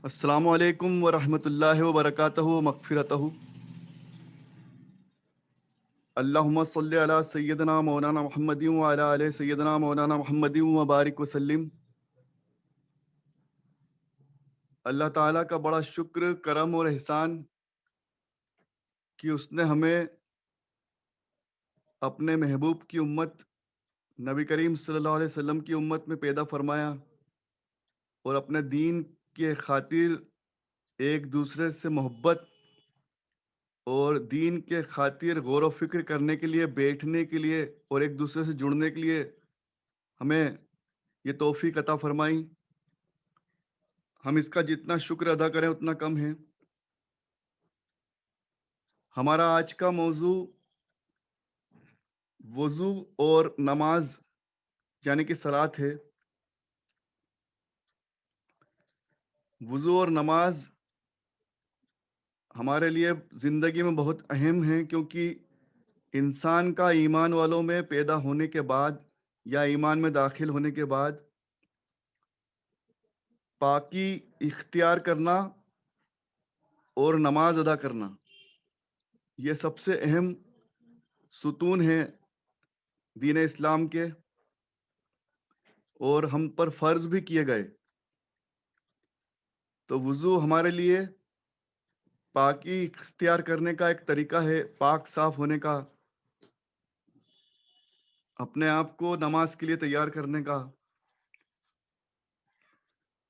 السلام علیکم ورحمۃ اللہ وبرکاتہ مغفرتہ. اللہم صلی علی سیدنا مولانا محمد وعلی آل سیدنا مولانا محمد وبارک وسلم. اللہ تعالیٰ کا بڑا شکر کرم اور احسان کہ اس نے ہمیں اپنے محبوب کی امت نبی کریم صلی اللہ علیہ وسلم کی امت میں پیدا فرمایا اور اپنے دین کے خاطر ایک دوسرے سے محبت اور دین کے خاطر غور و فکر کرنے کے لیے، بیٹھنے کے لیے اور ایک دوسرے سے جڑنے کے لیے ہمیں یہ توفیق عطا فرمائی. ہم اس کا جتنا شکر ادا کریں اتنا کم ہے. ہمارا آج کا موضوع وضو اور نماز یعنی کہ صلاۃ ہے. وضو اور نماز ہمارے لیے زندگی میں بہت اہم ہیں، کیونکہ انسان کا ایمان والوں میں پیدا ہونے کے بعد یا ایمان میں داخل ہونے کے بعد پاکی اختیار کرنا اور نماز ادا کرنا یہ سب سے اہم ستون ہیں دین اسلام کے، اور ہم پر فرض بھی کیے گئے. تو وضو ہمارے لیے پاکی اختیار کرنے کا ایک طریقہ ہے، پاک صاف ہونے کا، اپنے آپ کو نماز کے لیے تیار کرنے کا.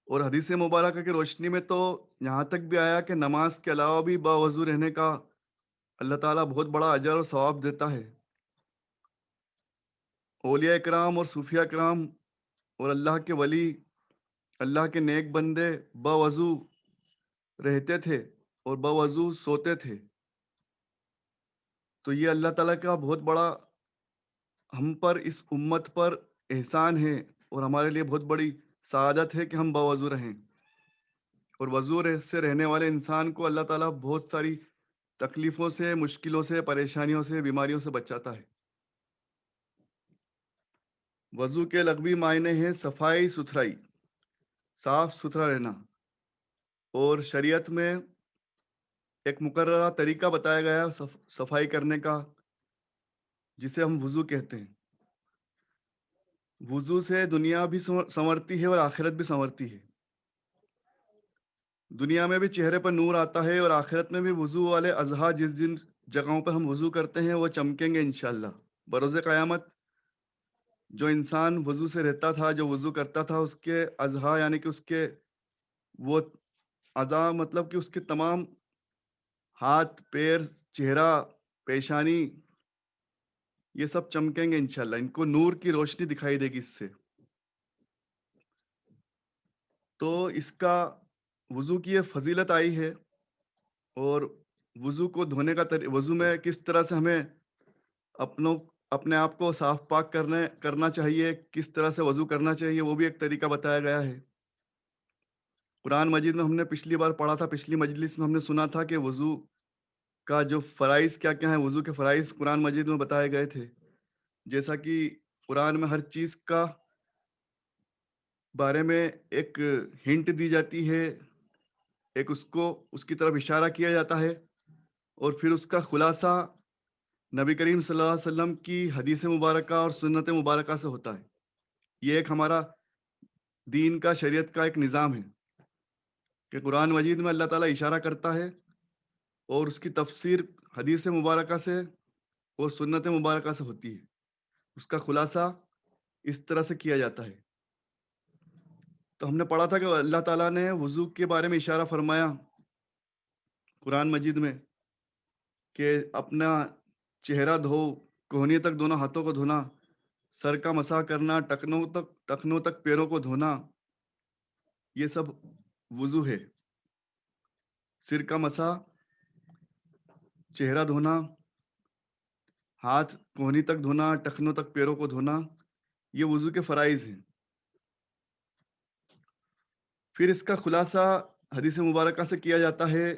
اور حدیث مبارکہ کی روشنی میں تو یہاں تک بھی آیا کہ نماز کے علاوہ بھی باوضو رہنے کا اللہ تعالیٰ بہت بڑا اجر اور ثواب دیتا ہے. اولیاء کرام اور صوفیاء کرام اور اللہ کے ولی، اللہ کے نیک بندے باوضو رہتے تھے اور باوضو سوتے تھے. تو یہ اللہ تعالیٰ کا بہت بڑا ہم پر، اس امت پر احسان ہے، اور ہمارے لیے بہت بڑی سعادت ہے کہ ہم باوضو رہیں. اور وضو سے رہنے والے انسان کو اللہ تعالیٰ بہت ساری تکلیفوں سے، مشکلوں سے، پریشانیوں سے، بیماریوں سے بچاتا ہے. وضو کے لغوی معنی ہیں صفائی ستھرائی، صاف ستھرا رہنا. اور شریعت میں ایک مقررہ طریقہ بتایا گیا ہے صفائی کرنے کا، جسے ہم وضو کہتے ہیں. وضو سے دنیا بھی سنورتی ہے اور آخرت بھی سنورتی ہے. دنیا میں بھی چہرے پر نور آتا ہے، اور آخرت میں بھی وضو والے اضحیٰ جس جن جگہوں پر ہم وضو کرتے ہیں وہ چمکیں گے انشاءاللہ. بروز قیامت جو انسان وضو سے رہتا تھا، جو وضو کرتا تھا، اس کے اضحیٰ یعنی کہ اس کے وہ اعضاء، مطلب کہ اس کے تمام ہاتھ، پیر، چہرہ، پیشانی، یہ سب چمکیں گے انشاءاللہ. ان کو نور کی روشنی دکھائی دے گی اس سے. تو اس کا وضو کی یہ فضیلت آئی ہے. اور وضو کو دھونے کا وضو میں کس طرح سے ہمیں اپنے آپ کو صاف پاک کرنا چاہیے، کس طرح سے وضو کرنا چاہیے، وہ بھی ایک طریقہ بتایا گیا ہے. قرآن مجید میں ہم نے پچھلی بار پڑھا تھا، پچھلی مجلس میں ہم نے سنا تھا کہ وضو کا جو فرائض کیا کیا ہیں، وضو کے فرائض قرآن مجید میں بتائے گئے تھے. جیسا کہ قرآن میں ہر چیز کا بارے میں ایک ہنٹ دی جاتی ہے، ایک اس کی طرف اشارہ کیا جاتا ہے، اور پھر اس کا خلاصہ نبی کریم صلی اللہ علیہ وسلم کی حدیث مبارکہ اور سنت مبارکہ سے ہوتا ہے. یہ ایک ہمارا دین کا، شریعت کا ایک نظام ہے کہ قرآن مجید میں اللہ تعالیٰ اشارہ کرتا ہے، اور اس کی تفسیر حدیث مبارکہ سے اور سنت مبارکہ سے ہوتی ہے. اس کا خلاصہ اس طرح سے کیا جاتا ہے. تو ہم نے پڑھا تھا کہ اللہ تعالیٰ نے وضو کے بارے میں اشارہ فرمایا قرآن مجید میں کہ اپنا چہرہ دھو، کوہنی تک دونوں ہاتھوں کو دھونا، سر کا مسح کرنا، ٹخنوں تک پیروں کو دھونا، یہ سب وضو ہے. سر کا مسح، چہرہ دھونا، ہاتھ کوہنی تک دھونا، ٹخنوں تک پیروں کو دھونا، یہ وضو کے فرائض ہیں. پھر اس کا خلاصہ حدیث مبارکہ سے کیا جاتا ہے.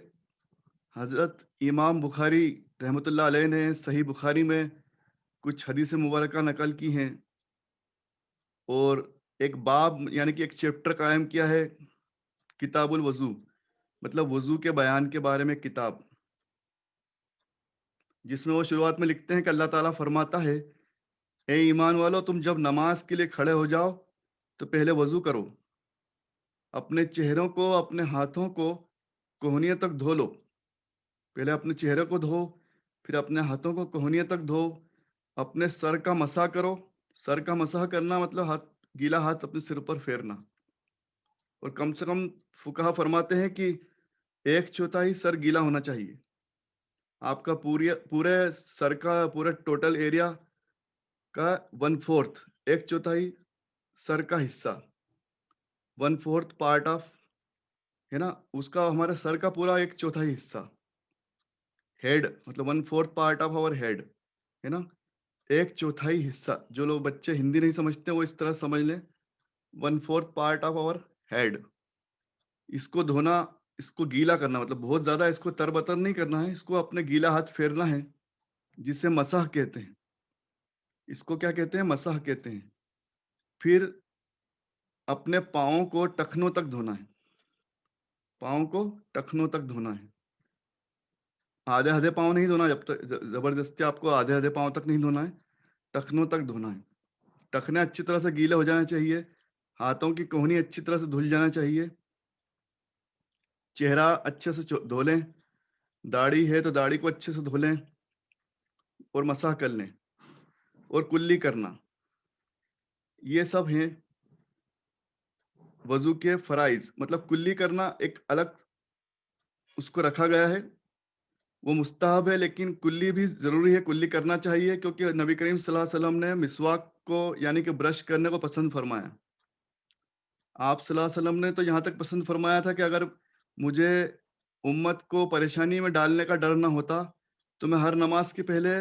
حضرت امام بخاری رحمۃ اللہ علیہ نے صحیح بخاری میں کچھ حدیث مبارکہ نقل کی ہیں، اور ایک باب یعنی کہ ایک چیپٹر قائم کیا ہے کتاب الوضو مطلب وضو کے بیان کے بارے میں کتاب، جس میں وہ شروعات میں لکھتے ہیں کہ اللہ تعالیٰ فرماتا ہے اے ایمان والو، تم جب نماز کے لیے کھڑے ہو جاؤ تو پہلے وضو کرو، اپنے چہروں کو اپنے ہاتھوں کو کوہنیوں تک دھو لو۔ پہلے اپنے چہرے کو دھو، پھر اپنے ہاتھوں کو کوہنیوں تک دھو، اپنے سر کا مسح کرو۔ سر کا مسح کرنا مطلب گیلا ہاتھ اپنے سر پر پھیرنا، اور کم سے کم فقہا فرماتے ہیں کہ 1/4 سر گیلا ہونا چاہیے۔ آپ کا پورے سر کا پورے ٹوٹل ایریا کا 1/4، 1/4 سر کا حصہ، 1/4 پارٹ آف ہے نا، اس کا ہمارے سر کا پورا 1/4 حصہ، ہیڈ مطلب 1/4 پارٹ آف آور ہیڈ ہے نا، 1/4 حصہ۔ جو لوگ بچے ہندی نہیں سمجھتے وہ اس طرح سمجھ لیں، 1/4 پارٹ آف آور ہیڈ، اس کو دھونا، اس کو گیلا کرنا، مطلب بہت زیادہ اس کو تربتر نہیں کرنا ہے، اس کو اپنے گیلا ہاتھ پھیرنا ہے، جسے مسح کہتے ہیں۔ اس کو کیا کہتے ہیں؟ مسح کہتے ہیں۔ پھر اپنے پاؤں کو ٹخنوں تک دھونا ہے، پاؤں کو ٹخنوں تک دھونا ہے، آدھے آدھے پاؤں نہیں دھونا، جب تک زبردستی آپ کو آدھے آدھے پاؤں تک نہیں دھونا ہے، ٹخنوں تک دھونا ہے۔ ٹخنے اچھی طرح سے گیلے ہو جانا چاہیے، ہاتھوں کی کوہنی اچھی طرح سے دھل جانا چاہیے، چہرہ اچھے سے دھو لیں، داڑھی ہے تو داڑھی کو اچھے سے دھو لیں اور مسح کر لیں، اور کلی کرنا۔ یہ سب ہیں وضو کے فرائض۔ مطلب کلی کرنا ایک الگ اس کو رکھا گیا ہے، وہ مستحب ہے، لیکن کلی بھی ضروری ہے، کلی کرنا چاہیے، کیونکہ نبی کریم صلی اللہ علیہ وسلم نے مسواک کو یعنی کہ برش کرنے کو پسند فرمایا۔ آپ صلی اللہ علیہ وسلم نے تو یہاں تک پسند فرمایا تھا کہ اگر مجھے امت کو پریشانی میں ڈالنے کا ڈر نہ ہوتا تو میں ہر نماز کے پہلے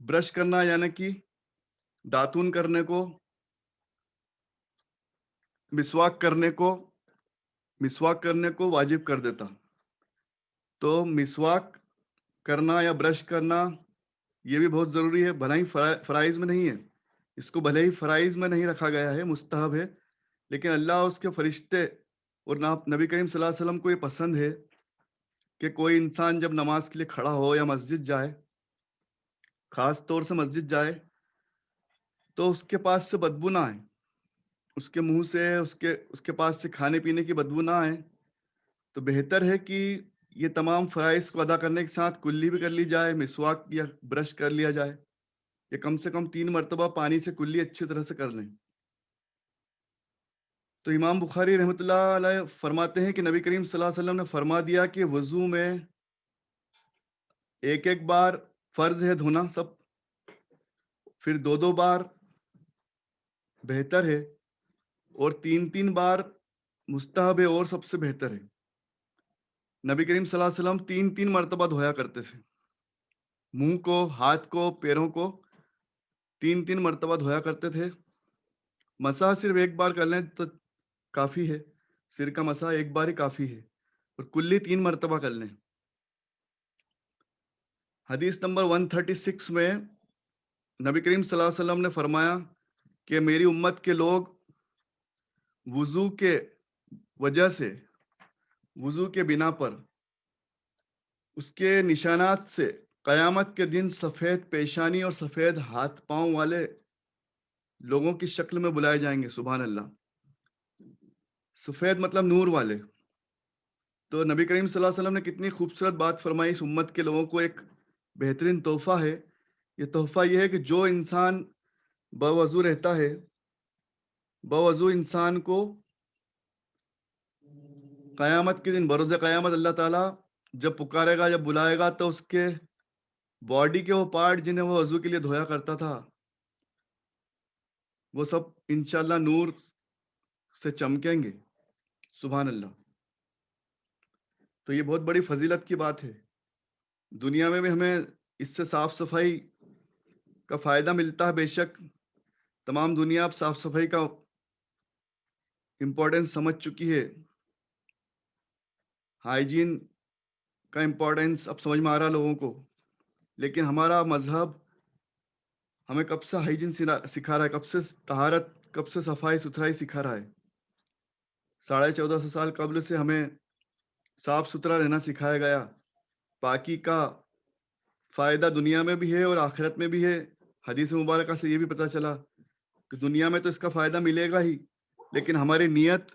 برش کرنا یعنی کہ داتون کرنے کو، مسواک کرنے کو واجب کر دیتا۔ تو مسواک کرنا یا برش کرنا یہ بھی بہت ضروری ہے، بھلے ہی فرائض میں نہیں ہے، اس کو بھلے ہی فرائض میں نہیں رکھا گیا ہے، مستحب ہے، لیکن اللہ اور اس کے فرشتے اور نبی کریم صلی اللہ علیہ وسلم کو یہ پسند ہے کہ کوئی انسان جب نماز کے لیے کھڑا ہو یا مسجد جائے، خاص طور سے مسجد جائے، تو اس کے پاس سے بدبو نہ آئے، اس کے منہ سے اس کے پاس سے کھانے پینے کی بدبو نہ آئے۔ تو بہتر ہے کہ یہ تمام فرائض کو ادا کرنے کے ساتھ کلی بھی کر لی جائے، مسواک یا برش کر لیا جائے، یا کم سے کم 3 مرتبہ پانی سے کلی اچھی طرح سے کر لیں۔ تو امام بخاری رحمۃ اللہ علیہ فرماتے ہیں کہ نبی کریم صلی اللہ علیہ وسلم نے فرما دیا کہ وضو میں ایک ایک بار فرض ہے دھونا سب، پھر 2 بار بہتر ہے، اور 3 بار مستحب ہے اور سب سے بہتر ہے۔ نبی کریم صلی اللہ علیہ وسلم 3 مرتبہ دھویا کرتے تھے، منہ کو، ہاتھ کو، پیروں کو 3 مرتبہ دھویا کرتے تھے۔ مسح صرف ایک بار کر لیں تو کافی ہے، سر کا مسح ایک بار ہی کافی ہے، اور کلی 3 مرتبہ کر لیں۔ حدیث نمبر 136 میں نبی کریم صلی اللہ علیہ وسلم نے فرمایا کہ میری امت کے لوگ وضو کے وجہ سے، وضو کے بنا پر، اس کے نشانات سے قیامت کے دن سفید پیشانی اور سفید ہاتھ پاؤں والے لوگوں کی شکل میں بلائے جائیں گے۔ سبحان اللہ، سفید مطلب نور والے۔ تو نبی کریم صلی اللہ علیہ وسلم نے کتنی خوبصورت بات فرمائی، اس امت کے لوگوں کو ایک بہترین تحفہ ہے۔ یہ تحفہ یہ ہے کہ جو انسان باوضو رہتا ہے، باوضو انسان کو قیامت کے دن، بروز قیامت، اللہ تعالیٰ جب پکارے گا، جب بلائے گا، تو اس کے باڈی کے وہ پارٹ جنہیں وہ وضو کے لیے دھویا کرتا تھا، وہ سب انشاءاللہ نور سے چمکیں گے۔ سبحان اللہ۔ تو یہ بہت بڑی فضیلت کی بات ہے۔ دنیا میں بھی ہمیں اس سے صاف صفائی کا فائدہ ملتا ہے، بے شک تمام دنیا اب صاف صفائی کا امپورٹنس سمجھ چکی ہے، ہائیجین کا امپورٹنس اب سمجھ میں آ رہا لوگوں کو، لیکن ہمارا مذہب ہمیں کب سے ہائیجین سکھا رہا ہے، کب سے طہارت، کب سے صفائی ستھرائی سکھا رہا ہے۔ 1450 سال قبل سے ہمیں صاف ستھرا رہنا سکھایا گیا. پاکی کا فائدہ دنیا میں بھی ہے اور آخرت میں بھی ہے. حدیث مبارکہ سے یہ بھی پتہ چلا کہ دنیا میں تو اس کا فائدہ ملے گا ہی، لیکن ہماری نیت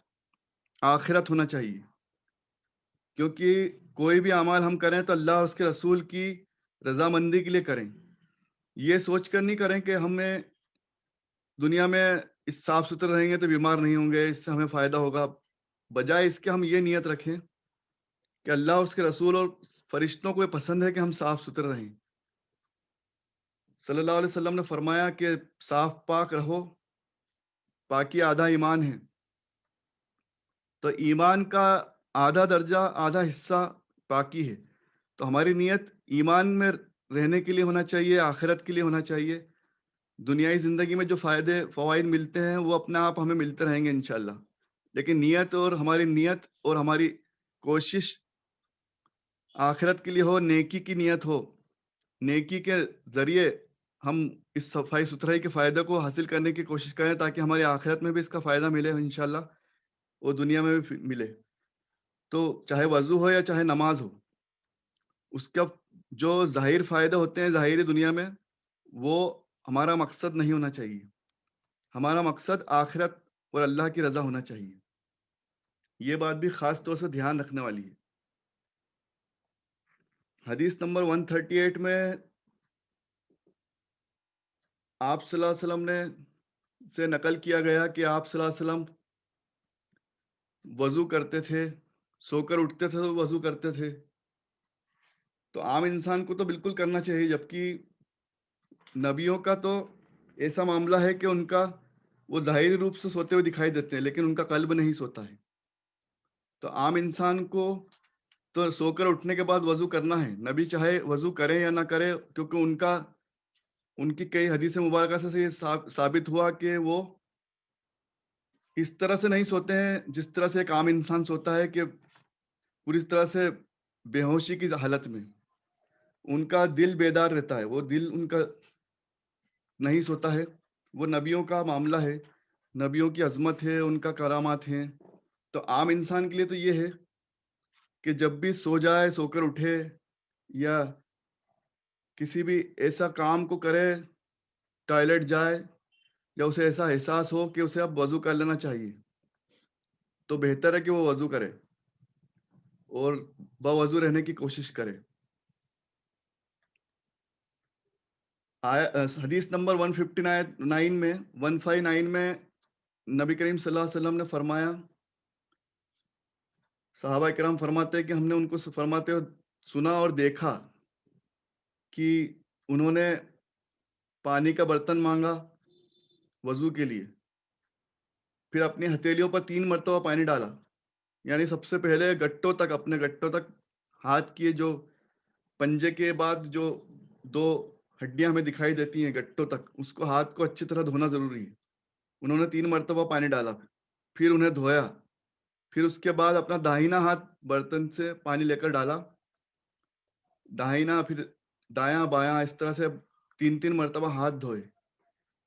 آخرت ہونا چاہیے. کیونکہ کوئی بھی اعمال ہم کریں تو اللہ اور اس کے رسول کی رضامندی کے لیے کریں. یہ سوچ کر نہیں کریں کہ ہمیں دنیا میں اس صاف ستھرے رہیں گے تو بیمار نہیں ہوں گے، اس سے ہمیں فائدہ ہوگا. بجائے اس کے ہم یہ نیت رکھیں کہ اللہ اور اس کے رسول اور فرشتوں کو یہ پسند ہے کہ ہم صاف ستھرے رہیں. صلی اللہ علیہ وسلم نے فرمایا کہ صاف پاک رہو، پاکی آدھا ایمان ہے. تو ایمان کا آدھا درجہ، آدھا حصہ پاکی ہے. تو ہماری نیت ایمان میں رہنے کے لیے ہونا چاہیے، آخرت کے لیے ہونا چاہیے. دنیائی زندگی میں جو فوائد ملتے ہیں وہ اپنے آپ ہمیں ملتے رہیں گے انشاءاللہ. لیکن نیت اور ہماری کوشش آخرت کے لیے ہو، نیکی کی نیت ہو. نیکی کے ذریعے ہم اس صفائی ستھرائی کے فائدے کو حاصل کرنے کی کوشش کریں تاکہ ہماری آخرت میں بھی اس کا فائدہ ملے انشاءاللہ، اور دنیا میں بھی ملے. تو چاہے وضو ہو یا چاہے نماز ہو، اس کا جو ظاہر فائدے ہوتے ہیں ظاہری دنیا میں، وہ ہمارا مقصد نہیں ہونا چاہیے. ہمارا مقصد آخرت اور اللہ کی رضا ہونا چاہیے. یہ بات بھی خاص طور سے دھیان رکھنے والی ہے. حدیث نمبر 138 میں آپ صلی اللہ علیہ وسلم نے سے نقل کیا گیا کہ آپ صلی اللہ علیہ وسلم وضو کرتے تھے، سو کر اٹھتے تھے تو وضو کرتے تھے. تو عام انسان کو تو بالکل کرنا چاہیے، جبکہ نبیوں کا تو ایسا معاملہ ہے کہ ان کا وہ ظاہری روپ سے سوتے ہوئے دکھائی دیتے ہیں لیکن ان کا قلب نہیں سوتا ہے. تو عام انسان کو تو سو کر اٹھنے کے بعد وضو کرنا ہے، نبی چاہے وضو کرے یا نہ کرے، کیونکہ ان کی کئی حدیث مبارکہ سے یہ ثابت ہوا کہ وہ اس طرح سے نہیں سوتے ہیں جس طرح سے ایک عام انسان سوتا ہے، کہ پوری طرح سے بے ہوشی کی حالت میں. ان کا دل بیدار رہتا ہے، وہ دل ان کا نہیں سوتا ہے. وہ نبیوں کا معاملہ ہے، نبیوں کی عظمت ہے، ان کا کرامات ہیں. تو عام انسان کے لیے تو یہ ہے کہ جب بھی سو جائے، سو کر اٹھے یا کسی بھی ایسا کام کو کرے، ٹوائلٹ جائے یا اسے ایسا احساس ہو کہ اسے اب وضو کر لینا چاہیے، تو بہتر ہے کہ وہ وضو کرے اور باوضو رہنے کی کوشش کرے. حدیث نمبر 159 میں نبی کریم صلی اللہ علیہ وسلم نے فرمایا، صحابہ کرام فرماتے ہیں کہ ہم نے ان کو فرماتے ہوئے سنا اور دیکھا کہ انہوں نے پانی کا برتن مانگا وضو کے لیے، پھر اپنی ہتھیلیوں پر 3 مرتبہ پانی ڈالا. یعنی سب سے پہلے اپنے گٹوں تک ہاتھ کی جو پنجے کے بعد جو 2 ہڈیاں ہمیں دکھائی دیتی ہیں گٹوں تک، اس کو ہاتھ کو اچھی طرح دھونا ضروری ہے. انہوں نے 3 مرتبہ پانی ڈالا، پھر انہیں دھویا، پھر اس کے بعد اپنا داہنا ہاتھ برتن سے پانی لے کر ڈالا، داہنا پھر دایاں بایاں اس طرح سے 3 مرتبہ ہاتھ دھوئے،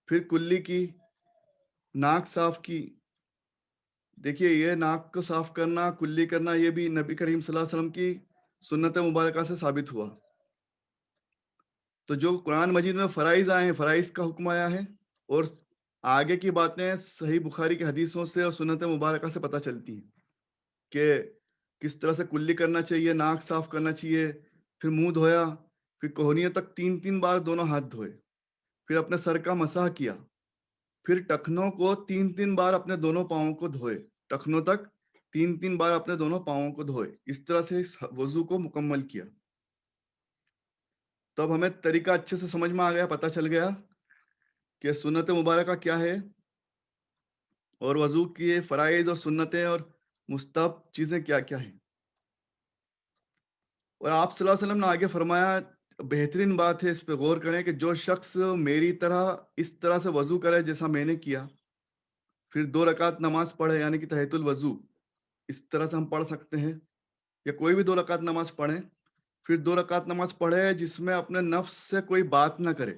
پھر کلی کی، ناک صاف کی. دیکھیے یہ ناک کو صاف کرنا، کلی کرنا، یہ بھی نبی کریم صلی اللہ علیہ وسلم کی سنت مبارکہ سے ثابت ہوا. تو جو قرآن مجید میں فرائض آئے ہیں، فرائض کا حکم آیا ہے، اور آگے کی باتیں صحیح بخاری کی حدیثوں سے اور سنت مبارکہ سے پتہ چلتی ہیں کہ کس طرح سے کلی کرنا چاہیے، ناک صاف کرنا چاہیے، پھر منہ دھویا، پھر کوہنیوں تک 3 بار دونوں ہاتھ دھوئے، پھر اپنے سر کا مسح کیا، پھر ٹخنوں کو 3 بار اپنے دونوں پاؤں کو دھوئے، ٹخنوں تک 3 بار اپنے دونوں پاؤں کو دھوئے. اس طرح سے اس وضو کو مکمل کیا. تب ہمیں طریقہ اچھے سے سمجھ میں آ گیا، پتہ چل گیا کہ سنت مبارکہ کیا ہے اور وضو کی فرائض اور سنتیں اور مستحب چیزیں کیا کیا ہیں. اور آپ صلی اللہ علیہ وسلم نے آگے فرمایا، بہترین بات ہے، اس پہ غور کریں کہ جو شخص میری طرح اس طرح سے وضو کرے جیسا میں نے کیا، پھر 2 رکعت نماز پڑھے، یعنی کہ تحیۃ الوضو اس طرح سے ہم پڑھ سکتے ہیں، یا کوئی بھی 2 رکعت نماز پڑھیں، پھر 2 رکعت نماز پڑھے جس میں اپنے نفس سے کوئی بات نہ کرے،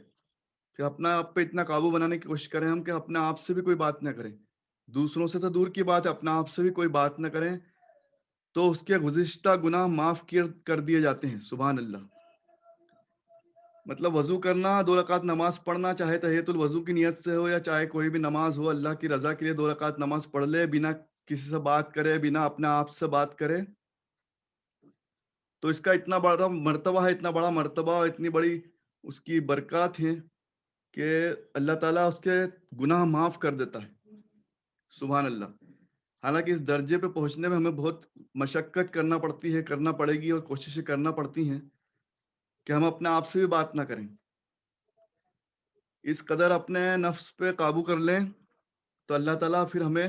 کہ اپنا آپ پہ اتنا قابو بنانے کی کوشش کریں ہم کہ اپنے آپ سے بھی کوئی بات نہ کریں، دوسروں سے تو دور کی بات ہے، اپنا آپ سے بھی کوئی بات نہ کریں تو اس کے گزشتہ گناہ معاف کر دیے جاتے ہیں. سبحان اللہ. مطلب وضو کرنا، 2 رکعت نماز پڑھنا، چاہے تحیۃ الوضو کی نیت سے ہو یا چاہے کوئی بھی نماز ہو، اللہ کی رضا کے لیے 2 رکعت نماز پڑھ لے، بنا کسی سے بات کرے، بنا اپنے آپ سے بات کرے، تو اس کا اتنا بڑا مرتبہ ہے، اتنا بڑا مرتبہ اور اتنی بڑی اس کی برکات ہیں کہ اللہ تعالیٰ اس کے گناہ معاف کر دیتا ہے. سبحان اللہ. حالانکہ اس درجے پہ پہنچنے میں ہمیں بہت مشقت کرنا پڑتی ہے، کرنا پڑے گی، اور کوششیں کرنا پڑتی ہیں کہ ہم اپنے آپ سے بھی بات نہ کریں. اس قدر اپنے نفس پہ قابو کر لیں تو اللہ تعالیٰ پھر ہمیں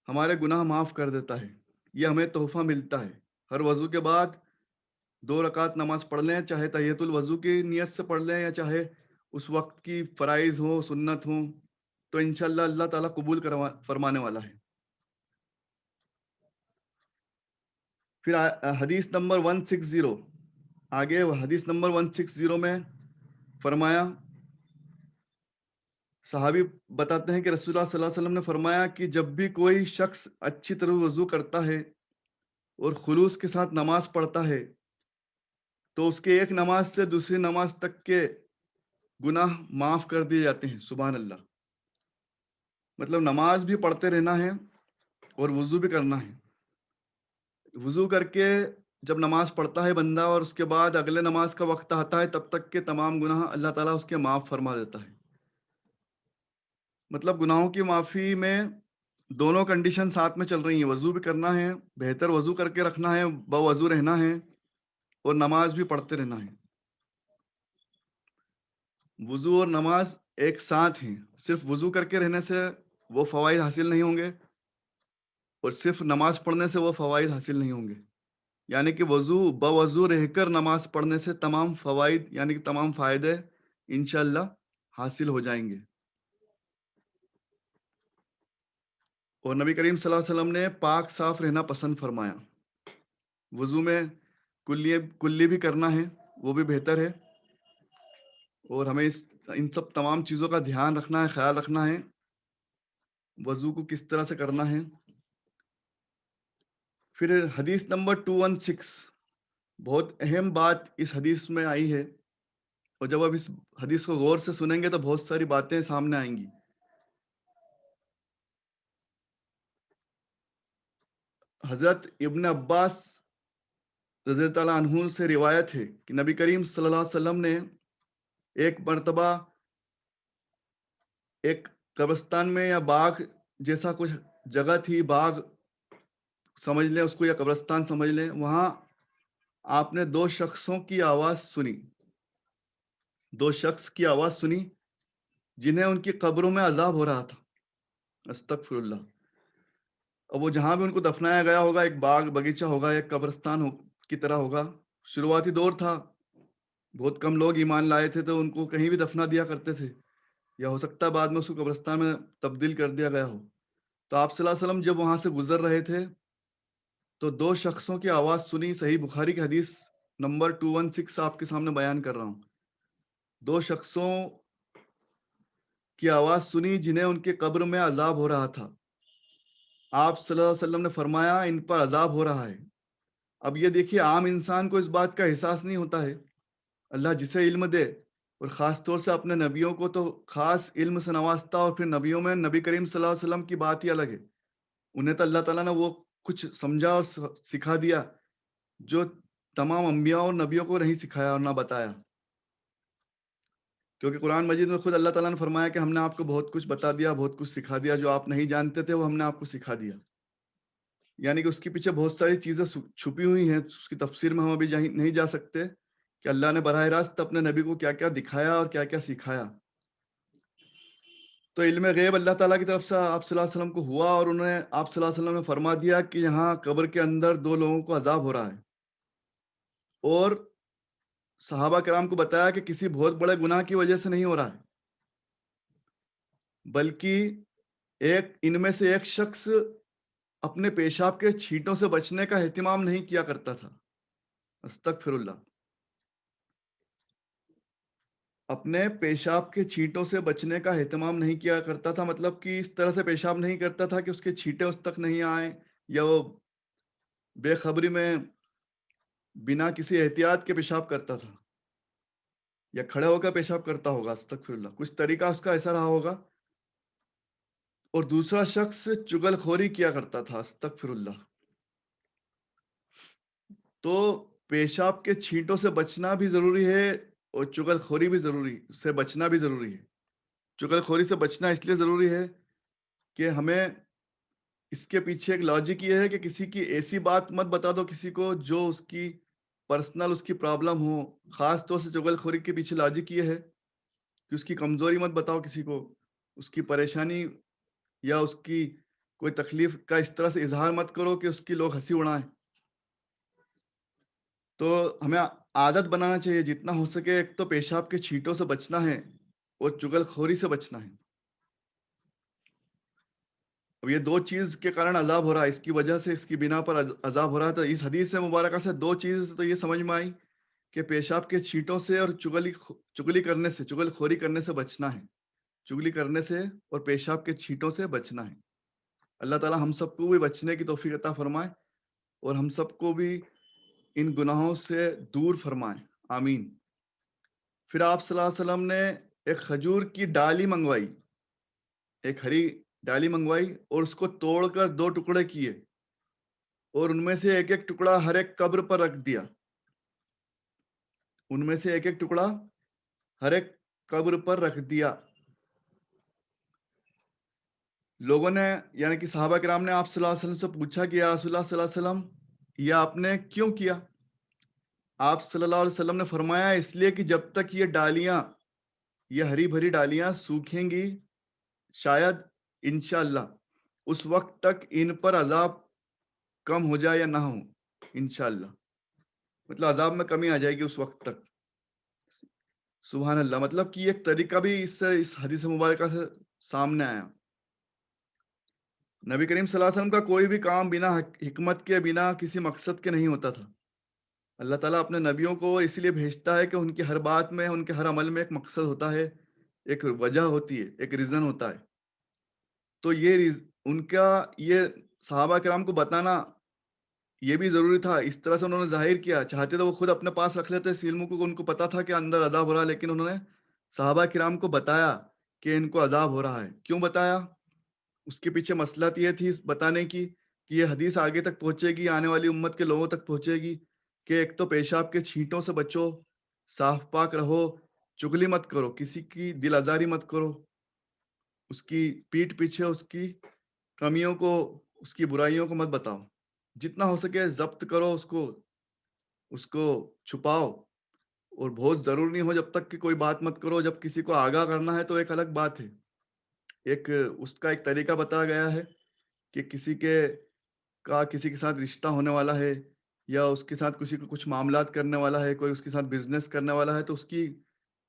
ہمارے گناہ معاف کر دیتا ہے. یہ ہمیں تحفہ ملتا ہے. ہر وضو کے بعد 2 رکعت نماز پڑھ لیں، چاہے تحیۃ الوضو کی نیت سے پڑھ لیں یا چاہے اس وقت کی فرائض ہو، سنت ہوں، تو انشاءاللہ اللہ تعالیٰ قبول فرمانے والا ہے. پھر حدیث نمبر 160 آگے، حدیث نمبر 160 میں فرمایا، صحابی بتاتے ہیں کہ رسول اللہ صلی اللہ علیہ وسلم نے فرمایا کہ جب بھی کوئی شخص اچھی طرح وضو کرتا ہے اور خلوص کے ساتھ نماز پڑھتا ہے تو اس کے ایک نماز سے دوسری نماز تک کے گناہ معاف کر دیے جاتے ہیں. سبحان اللہ. مطلب نماز بھی پڑھتے رہنا ہے اور وضو بھی کرنا ہے. وضو کر کے جب نماز پڑھتا ہے بندہ اور اس کے بعد اگلے نماز کا وقت آتا ہے، تب تک کے تمام گناہ اللہ تعالیٰ اس کے معاف فرما دیتا ہے. مطلب گناہوں کی معافی میں دونوں کنڈیشن ساتھ میں چل رہی ہیں. وضو بھی کرنا ہے، بہتر وضو کر کے رکھنا ہے، باوضو رہنا ہے، اور نماز بھی پڑھتے رہنا ہے. وضو اور نماز ایک ساتھ ہیں. صرف وضو کر کے رہنے سے وہ فوائد حاصل نہیں ہوں گے اور صرف نماز پڑھنے سے وہ فوائد حاصل نہیں ہوں گے. یعنی کہ باوضو رہ کر نماز پڑھنے سے تمام فوائد یعنی کہ تمام فائدے انشاءاللہ حاصل ہو جائیں گے. اور نبی کریم صلی اللہ علیہ وسلم نے پاک صاف رہنا پسند فرمایا. وضو میں کلی بھی کرنا ہے، وہ بھی بہتر ہے، اور ہمیں ان سب تمام چیزوں کا دھیان رکھنا ہے، خیال رکھنا ہے. وضو کو کس طرح سے کرنا ہے. پھر حدیث نمبر 216، بہت اہم بات اس حدیث میں آئی ہے، اور جب آپ اس حدیث کو غور سے سنیں گے تو بہت ساری باتیں سامنے آئیں گی. حضرت ابن عباس رضی اللہ تعالیٰ عنہ سے روایت ہے کہ نبی کریم صلی اللہ علیہ وسلم نے ایک مرتبہ ایک قبرستان میں یا باغ جیسا کچھ جگہ تھی، باغ سمجھ لیں اس کو یا قبرستان سمجھ لیں، وہاں آپ نے 2 شخصوں کی آواز سنی. 2 شخص کی آواز سنی جنہیں ان کی قبروں میں عذاب ہو رہا تھا. استغفر اللہ. اب وہ جہاں بھی ان کو دفنایا گیا ہوگا، ایک باغ باغیچہ ہوگا، ایک قبرستان کی طرح ہوگا. شروعاتی دور تھا، بہت کم لوگ ایمان لائے تھے تو ان کو کہیں بھی دفنا دیا کرتے تھے، یا ہو سکتا ہے بعد میں اس کو قبرستان میں تبدیل کر دیا گیا ہو. تو آپ صلی اللہ علیہ وسلم جب وہاں سے گزر رہے تھے تو 2 شخصوں کی آواز سنی. صحیح بخاری کی حدیث نمبر 216 آپ کے سامنے بیان کر رہا ہوں. 2 شخصوں کی آواز سنی جنہیں ان کے قبر میں عذاب ہو رہا تھا. آپ صلی اللہ علیہ وسلم نے فرمایا ان پر عذاب ہو رہا ہے. اب یہ دیکھیے، عام انسان کو اس بات کا احساس نہیں ہوتا ہے. اللہ جسے علم دے، اور خاص طور سے اپنے نبیوں کو تو خاص علم سے نوازتا، اور پھر نبیوں میں نبی کریم صلی اللہ علیہ وسلم کی بات ہی الگ ہے. انہیں تو اللہ تعالیٰ نے وہ کچھ سمجھا اور سکھا دیا جو تمام انبیاء اور نبیوں کو نہیں سکھایا اور نہ بتایا. کیونکہ قرآن مجید میں خود اللہ تعالیٰ نے فرمایا کہ ہم نے آپ کو بہت کچھ بتا دیا، بہت کچھ سکھا دیا، جو آپ نہیں جانتے تھے وہ ہم نے آپ کو سکھا دیا. یعنی کہ اس کے پیچھے بہت ساری چیزیں چھپی ہوئی ہیں، اس کی تفسیر میں ہم ابھی نہیں جا سکتے کہ اللہ نے براہ راست اپنے نبی کو کیا کیا دکھایا اور کیا کیا سکھایا. تو علم غیب اللہ تعالیٰ کی طرف سے آپ صلی اللہ علیہ وسلم کو ہوا، اور انہیں آپ صلی اللہ علیہ وسلم نے فرما دیا کہ یہاں قبر کے اندر 2 لوگوں کو عذاب ہو رہا ہے. اور صحابہ کرام کو بتایا کہ کسی بہت بڑے گناہ کی وجہ سے نہیں ہو رہا ہے، بلکہ ان میں سے ایک شخص اپنے پیشاب کے چھینٹوں سے بچنے کا اہتمام نہیں کیا کرتا تھا. استغفر اللہ. اپنے پیشاب کے چھینٹوں سے بچنے کا اہتمام نہیں کیا کرتا تھا، مطلب کہ اس طرح سے پیشاب نہیں کرتا تھا کہ اس کے چھینٹے اس تک نہیں آئیں، یا وہ بے خبری میں بنا کسی احتیاط کے پیشاب کرتا تھا، یا کھڑے ہو کر پیشاب کرتا ہوگا، استغفر اللہ، کچھ طریقہ اس کا ایسا رہا ہوگا. اور دوسرا شخص چگل خوری کیا کرتا تھا، استغفر اللہ. تو پیشاب کے چھینٹوں سے بچنا بھی ضروری ہے، اور چگل خوری بھی سے بچنا بھی ضروری ہے. چگل خوری سے بچنا اس لیے ضروری ہے کہ ہمیں اس کے پیچھے ایک لاجک یہ ہے کہ کسی کی ایسی بات مت بتا دو کسی کو جو اس کی پرسنل اس کی پرابلم ہو. خاص طور سے چگل خوری کے پیچھے لاجک یہ ہے کہ اس کی کمزوری مت بتاؤ کسی کو، اس کی پریشانی یا اس کی کوئی تکلیف کا اس طرح سے اظہار مت کرو کہ اس کی لوگ ہنسی اڑائیں. تو ہمیں عادت بنانا چاہیے جتنا ہو سکے، ایک تو پیشاب کے چھینٹوں سے بچنا ہے اور چگل خوری سے بچنا ہے. اب یہ دو چیز کے کارن عذاب ہو رہا ہے، اس کی وجہ سے، اس کی بنا پر عذاب ہو رہا ہے. تو اس حدیث سے مبارکہ سے دو چیز تو یہ سمجھ میں آئی کہ پیشاب کے چھینٹوں سے اور چگلی کرنے سے، چگل خوری کرنے سے بچنا ہے. چگلی کرنے سے اور پیشاب کے چھینٹوں سے بچنا ہے. اللہ تعالی ہم سب کو بھی بچنے کی توفیق عطا فرمائے اور ہم سب کو بھی ان گناہوں سے دور فرمائے، آمین. پھر آپ صلی اللہ علیہ وسلم نے ایک کھجور کی ڈالی منگوائی، ایک ہری ڈالی منگوائی، اور اس کو توڑ کر دو ٹکڑے کیے، اور ان میں سے ایک ایک ٹکڑا ہر ایک قبر پر رکھ دیا. ان میں سے ایک ایک ٹکڑا ہر ایک قبر پر رکھ دیا. لوگوں نے یعنی کہ صحابہ کرام نے آپ صلی اللہ علیہ وسلم سے پوچھا کہ یا رسول اللہ صلی اللہ علیہ وسلم، یہ آپ نے کیوں کیا؟ آپ صلی اللہ علیہ وسلم نے فرمایا اس لیے کہ جب تک یہ ڈالیاں، یہ ہری بھری ڈالیاں سوکھیں گی، شاید انشاءاللہ اس وقت تک ان پر عذاب کم ہو جائے یا نہ ہو. انشاءاللہ مطلب عذاب میں کمی آ جائے گی اس وقت تک. سبحان اللہ. مطلب کہ ایک طریقہ بھی اس حدیث مبارکہ سے سامنے آیا. نبی کریم صلی اللہ علیہ وسلم کا کوئی بھی کام بنا حکمت کے، بنا کسی مقصد کے نہیں ہوتا تھا. اللہ تعالیٰ اپنے نبیوں کو اس لیے بھیجتا ہے کہ ان کی ہر بات میں، ان کے ہر عمل میں ایک مقصد ہوتا ہے، ایک وجہ ہوتی ہے، ایک ریزن ہوتا ہے. تو ان کا یہ صحابہ کرام کو بتانا یہ بھی ضروری تھا. اس طرح سے انہوں نے ظاہر کیا. چاہتے تو وہ خود اپنے پاس رکھ لیتے اس علم کو، ان کو پتا تھا کہ اندر عذاب ہو رہا ہے، لیکن انہوں نے صحابہ کرام کو بتایا کہ ان کو عذاب ہو رہا ہے. کیوں بتایا؟ اس کے پیچھے مصلحت یہ تھی بتانے کی کہ یہ حدیث آگے تک پہنچے گی، آنے والی امت کے لوگوں تک پہنچے گی کہ ایک تو پیشاب کے چھینٹوں سے بچو، صاف پاک رہو، چگلی مت کرو، کسی کی دل آزاری مت کرو، اس کی پیٹھ پیچھے اس کی کمیوں کو، اس کی برائیوں کو مت بتاؤ. جتنا ہو سکے ضبط کرو اس کو چھپاؤ. اور بہت ضرور نہیں ہو جب تک کہ کوئی بات مت کرو. جب کسی کو آگاہ کرنا ہے تو ایک الگ بات ہے. اس کا ایک طریقہ بتایا گیا ہے کہ کسی کے ساتھ رشتہ ہونے والا ہے، یا اس کے ساتھ کسی کو کچھ معاملات کرنے والا ہے، کوئی اس کے ساتھ بزنس کرنے والا ہے، تو اس کی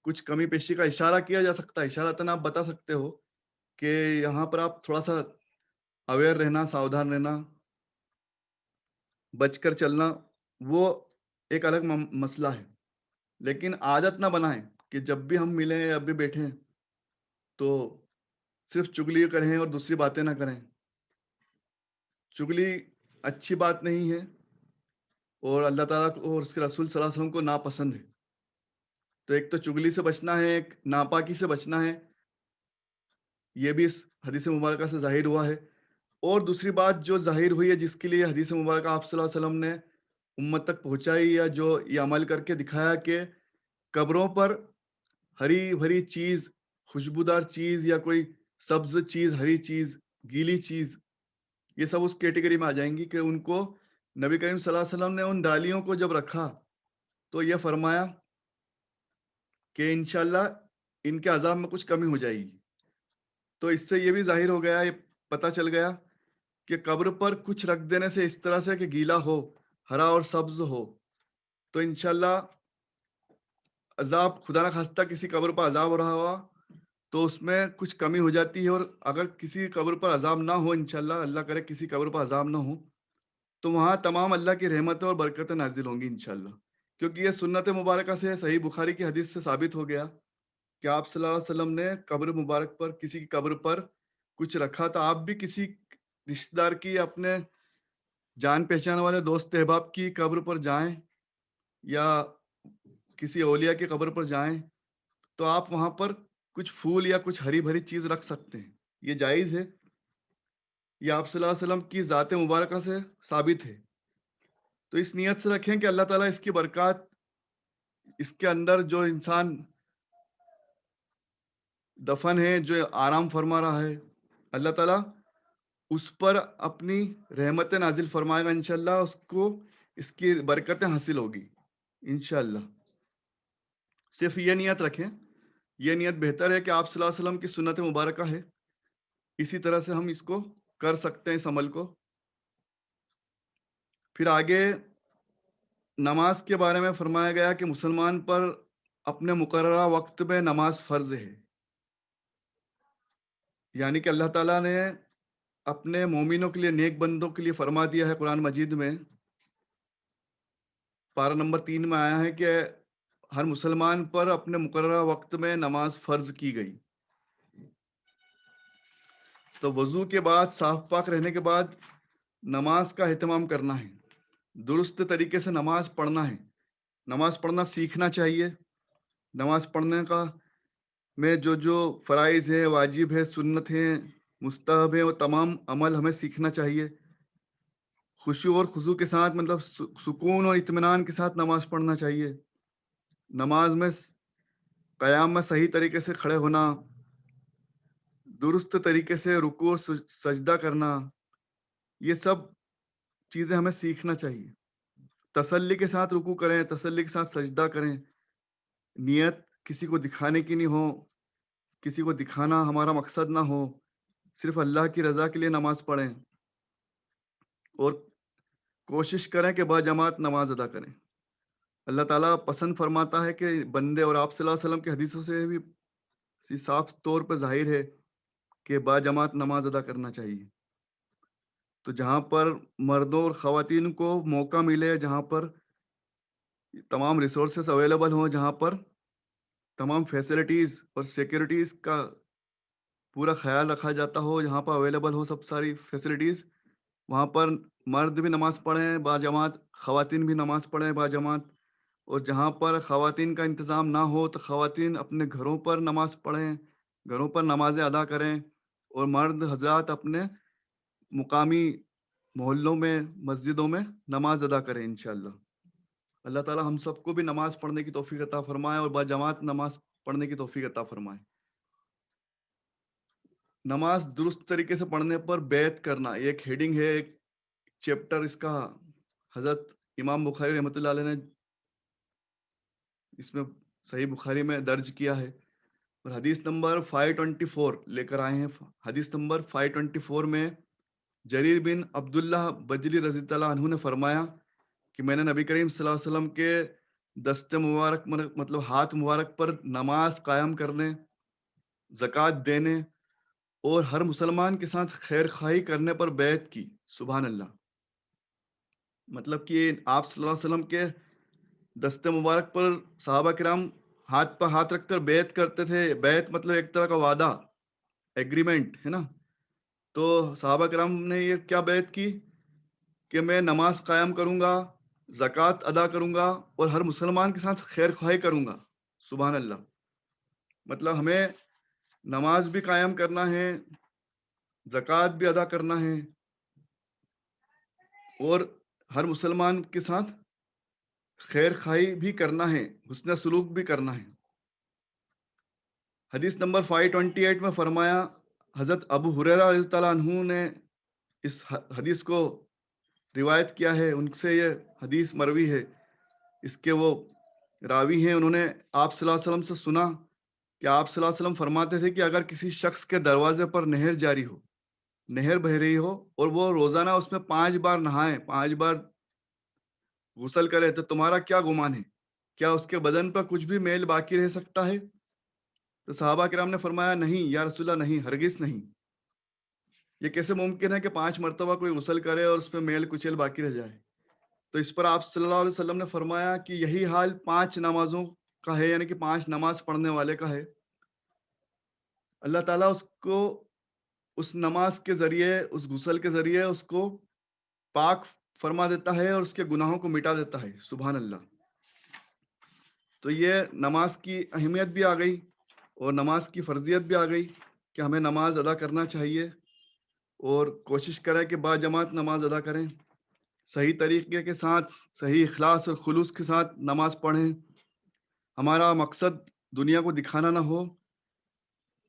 کچھ کمی پیشی کا اشارہ کیا جا سکتا ہے. اشارتاً آپ بتا سکتے ہو کہ یہاں پر آپ تھوڑا سا اویئر رہنا، ساودھان رہنا، بچ کر چلنا. وہ ایک الگ مسئلہ ہے. لیکن عادت نہ بنائیں کہ جب بھی ہم ملیں یا اب بھی بیٹھیں تو صرف چگلی کریں اور دوسری باتیں نہ کریں. چگلی اچھی بات نہیں ہے، اور اللہ تعالیٰ کو اور اس کے رسول صلی اللہ علیہ وسلم کو ناپسند ہے. تو ایک تو چگلی سے بچنا ہے، ایک ناپاکی سے بچنا ہے. یہ بھی اس حدیث مبارکہ سے ظاہر ہوا ہے. اور دوسری بات جو ظاہر ہوئی ہے، جس کے لیے حدیث مبارکہ آپ صلی اللہ علیہ وسلم نے امت تک پہنچائی، یا جو یہ عمل کر کے دکھایا کہ قبروں پر ہری بھری چیز، خوشبودار چیز، یا کوئی سبز چیز، ہری چیز، گیلی چیز، یہ سب اس کیٹیگری میں آ جائیں گی کہ ان کو نبی کریم صلی اللہ علیہ وسلم نے ان ڈالیوں کو جب رکھا تو یہ فرمایا کہ انشاءاللہ ان کے عذاب میں کچھ کمی ہو جائے گی. تو اس سے یہ بھی ظاہر ہو گیا، یہ پتہ چل گیا کہ قبر پر کچھ رکھ دینے سے اس طرح سے کہ گیلا ہو، ہرا اور سبز ہو، تو انشاءاللہ عذاب، خدا نہ خواستہ کسی قبر پر عذاب ہو رہا ہوا تو اس میں کچھ کمی ہو جاتی ہے. اور اگر کسی قبر پر عذاب نہ ہو، انشاءاللہ اللہ کرے کسی قبر پر عذاب نہ ہو، تو وہاں تمام اللہ کی رحمتیں اور برکتیں نازل ہوں گی انشاءاللہ. کیونکہ یہ سنت مبارکہ سے صحیح بخاری کی حدیث سے ثابت ہو گیا کہ آپ صلی اللہ علیہ وسلم نے قبر مبارک پر کسی کی قبر پر کچھ رکھا تھا. آپ بھی کسی رشتہ دار کی اپنے جان پہچان والے دوست احباب کی قبر پر جائیں یا کسی اولیاء کی قبر پر جائیں تو آپ وہاں پر کچھ پھول یا کچھ ہری بھری چیز رکھ سکتے ہیں. یہ جائز ہے. یہ آپ صلی اللہ علیہ وسلم کی ذات مبارکہ سے ثابت ہے. تو اس نیت سے رکھیں کہ اللہ تعالیٰ اس کی برکات اس کے اندر جو انسان دفن ہے جو آرام فرما رہا ہے اللہ تعالیٰ اس پر اپنی رحمت نازل فرمائے گا. انشاءاللہ اس کو اس کی برکتیں حاصل ہوگی انشاءاللہ. صرف یہ نیت رکھیں. یہ نیت بہتر ہے کہ آپ صلی اللہ علیہ وسلم کی سنت مبارکہ ہے. اسی طرح سے ہم اس کو کر سکتے ہیں اس عمل کو. پھر آگے نماز کے بارے میں فرمایا گیا کہ مسلمان پر اپنے مقررہ وقت میں نماز فرض ہے. یعنی کہ اللہ تعالیٰ نے اپنے مومنوں کے لیے نیک بندوں کے لیے فرما دیا ہے قرآن مجید میں پارہ نمبر 3 میں آیا ہے کہ ہر مسلمان پر اپنے مقررہ وقت میں نماز فرض کی گئی. تو وضو کے بعد صاف پاک رہنے کے بعد نماز کا اہتمام کرنا ہے. درست طریقے سے نماز پڑھنا ہے. نماز پڑھنا سیکھنا چاہیے. نماز پڑھنے کا میں جو فرائض ہے واجب ہے سنت ہے مستحب ہے وہ تمام عمل ہمیں سیکھنا چاہیے. خشوع اور خضوع کے ساتھ مطلب سکون اور اطمینان کے ساتھ نماز پڑھنا چاہیے. نماز میں قیام میں صحیح طریقے سے کھڑے ہونا, درست طریقے سے رکوع اور سجدہ کرنا, یہ سب چیزیں ہمیں سیکھنا چاہیے. تسلی کے ساتھ رکوع کریں, تسلی کے ساتھ سجدہ کریں. نیت کسی کو دکھانے کی نہیں ہو, کسی کو دکھانا ہمارا مقصد نہ ہو, صرف اللہ کی رضا کے لیے نماز پڑھیں اور کوشش کریں کہ باجماعت نماز ادا کریں. اللہ تعالیٰ پسند فرماتا ہے کہ بندے, اور آپ صلی اللہ علیہ وسلم کی حدیثوں سے بھی صاف طور پر ظاہر ہے کہ باجماعت نماز ادا کرنا چاہیے. تو جہاں پر مردوں اور خواتین کو موقع ملے, جہاں پر تمام ریسورسز اویلیبل ہوں, جہاں پر تمام فیسلٹیز اور سیکورٹیز کا پورا خیال رکھا جاتا ہو, جہاں پر اویلیبل ہو سب ساری فیسلٹیز, وہاں پر مرد بھی نماز پڑھیں باجماعت, خواتین بھی نماز پڑھیں باجماعت. اور جہاں پر خواتین کا انتظام نہ ہو تو خواتین اپنے گھروں پر نماز پڑھیں, گھروں پر نمازیں ادا کریں, اور مرد حضرات اپنے مقامی محلوں میں مسجدوں میں نماز ادا کریں انشاءاللہ. اللہ تعالیٰ ہم سب کو بھی نماز پڑھنے کی توفیق عطا فرمائے اور باجماعت نماز پڑھنے کی توفیق عطا فرمائے. نماز درست طریقے سے پڑھنے پر بیعت کرنا ایک ہیڈنگ ہے, ایک چیپٹر اس کا حضرت امام بخاری رحمۃ اللہ علیہ نے اس میں صحیح بخاری میں درج کیا ہے. اور حدیث نمبر 524 لے کر آئے ہیں. حدیث نمبر 524 میں جریر بن عبداللہ بجلی رضی اللہ عنہ نے فرمایا کہ میں نے نبی کریم صلی اللہ علیہ وسلم کے دست مبارک مطلب ہاتھ مبارک پر نماز قائم کرنے, زکوٰۃ دینے اور ہر مسلمان کے ساتھ خیر خواہی کرنے پر بیعت کی. سبحان اللہ. مطلب کہ آپ صلی اللہ علیہ وسلم کے دست مبارک پر صحابہ کرام ہاتھ پر ہاتھ رکھ کر بیعت کرتے تھے. بیعت مطلب ایک طرح کا وعدہ, ایگریمنٹ ہے نا. تو صحابہ کرام نے یہ کیا بیعت کی کہ میں نماز قائم کروں گا, زکوٰۃ ادا کروں گا اور ہر مسلمان کے ساتھ خیر خواہی کروں گا. سبحان اللہ. مطلب ہمیں نماز بھی قائم کرنا ہے, زکوٰۃ بھی ادا کرنا ہے اور ہر مسلمان کے ساتھ خیر خواہی بھی کرنا ہے, حسن سلوک بھی کرنا ہے. حدیث نمبر 528 میں فرمایا, حضرت ابو ہریرہ رضی اللہ عنہ نے اس حدیث کو روایت کیا ہے, ان سے یہ حدیث مروی ہے, اس کے وہ راوی ہیں. انہوں نے آپ صلی اللہ علیہ وسلم سے سنا کہ آپ صلی اللہ علیہ وسلم فرماتے تھے کہ اگر کسی شخص کے دروازے پر نہر جاری ہو, نہر بہ رہی ہو اور وہ روزانہ اس میں 5 بار نہائے, 5 بار غسل کرے, تو تمہارا کیا گمان ہے, کیا اس کے بدن پر کچھ بھی میل باقی رہ سکتا ہے؟ تو صحابہ کرام نے فرمایا نہیں یا رسول اللہ, نہیں, ہرگز نہیں. یہ کیسے ممکن ہے کہ 5 مرتبہ کوئی غسل کرے اور اس پہ میل کچیل باقی رہ جائے؟ تو اس پر آپ صلی اللہ علیہ وسلم نے فرمایا کہ یہی حال 5 نمازوں کا ہے, یعنی کہ 5 نماز پڑھنے والے کا ہے. اللہ تعالیٰ اس کو اس نماز کے ذریعے، اس غسل کے ذریعے اس کو پاک فرما دیتا ہے اور اس کے گناہوں کو مٹا دیتا ہے. سبحان اللہ. تو یہ نماز کی اہمیت بھی آ گئی اور نماز کی فرضیت بھی آ گئی کہ ہمیں نماز ادا کرنا چاہیے اور کوشش کریں کہ با جماعت نماز ادا کریں، صحیح طریقے کے ساتھ، صحیح اخلاص اور خلوص کے ساتھ نماز پڑھیں. ہمارا مقصد دنیا کو دکھانا نہ ہو،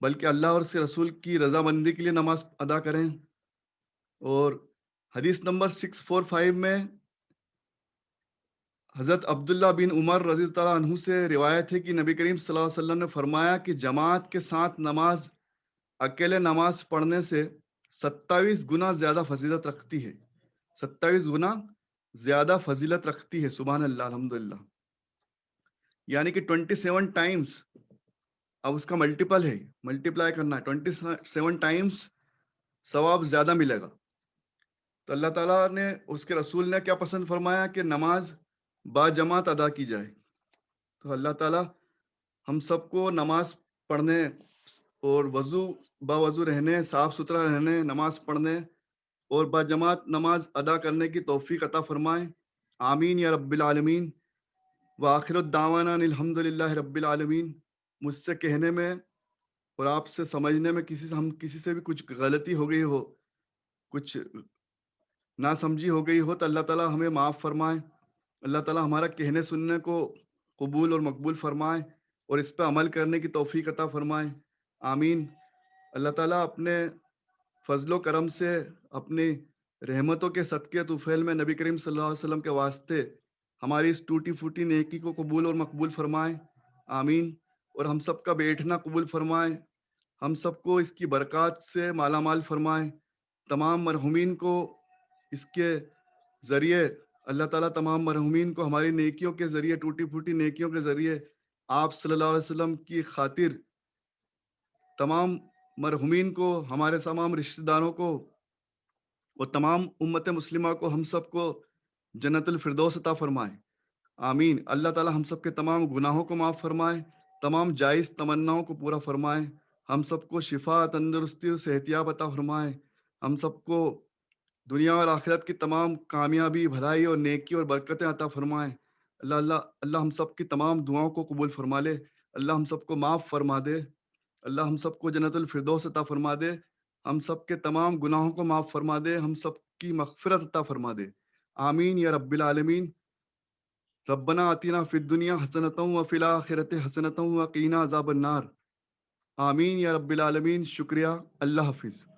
بلکہ اللہ اور اس کے رسول کی رضامندی کے لیے نماز ادا کریں. اور حدیث نمبر 645 میں حضرت عبداللہ بن عمر رضی اللہ عنہ سے روایت ہے کہ نبی کریم صلی اللہ علیہ وسلم نے فرمایا کہ جماعت کے ساتھ نماز اکیلے نماز پڑھنے سے 27 گنا زیادہ فضیلت رکھتی ہے. 27 گنا زیادہ فضیلت رکھتی ہے. سبحان اللہ، الحمدللہ. یعنی کہ 27 ٹائمز، اب اس کا ملٹیپل ہے، ملٹیپلائی کرنا ہے، 27 ٹائمز ثواب زیادہ ملے گا. تو اللہ تعالیٰ نے، اس کے رسول نے کیا پسند فرمایا کہ نماز با جماعت ادا کی جائے. تو اللہ تعالیٰ ہم سب کو نماز پڑھنے اور با وضو رہنے، صاف ستھرا رہنے، نماز پڑھنے اور با جماعت نماز ادا کرنے کی توفیق عطا فرمائے. آمین یا رب العالمین. وآخر الدعوانا الحمد للہ رب العالمین. مجھ سے کہنے میں اور آپ سے سمجھنے میں کسی سے بھی کچھ غلطی ہو گئی ہو، کچھ نہ سمجھی ہو گئی ہو، تو اللہ تعالیٰ ہمیں معاف فرمائے. اللہ تعالیٰ ہمارا کہنے سننے کو قبول اور مقبول فرمائے اور اس پہ عمل کرنے کی توفیق عطا فرمائے. آمین. اللہ تعالیٰ اپنے فضل و کرم سے، اپنی رحمتوں کے صدقے طفیل میں نبی کریم صلی اللہ علیہ وسلم کے واسطے ہماری اس ٹوٹی پھوٹی نیکی کو قبول اور مقبول فرمائے. آمین. اور ہم سب کا بیٹھنا قبول فرمائے، ہم سب کو اس کی برکات سے مالا مال فرمائے. تمام مرحومین کو اس کے ذریعے، اللہ تعالیٰ تمام مرحومین کو ہماری نیکیوں کے ذریعے، ٹوٹی پھوٹی نیکیوں کے ذریعے آپ صلی اللہ علیہ وسلم کی خاطر تمام مرحومین کو، ہمارے تمام رشتہ داروں کو اور تمام امت مسلمہ کو، ہم سب کو جنت الفردوس عطا فرمائے. آمین. اللہ تعالیٰ ہم سب کے تمام گناہوں کو معاف فرمائے، تمام جائز تمناؤں کو پورا فرمائے. ہم سب کو شفا، تندرستی اور صحتیاب عطا فرمائے. ہم سب کو دنیا اور آخرت کی تمام کامیابی، بھلائی اور نیکی اور برکتیں عطا فرمائے. اللہ ہم سب کی تمام دعاؤں کو قبول فرما لے. اللہ ہم سب کو معاف فرما دے. اللہ ہم سب کو جنت الفردوس عطا فرما دے. ہم سب کے تمام گناہوں کو معاف فرما دے. ہم سب کی مغفرت عطا فرما دے. آمین یا رب العالمین. ربنا آتنا فی الدنیا حسنۃ وفی الآخرۃ حسنۃ وقینا عذاب النار. آمین یا رب العالمین. شکریہ. اللہ حافظ.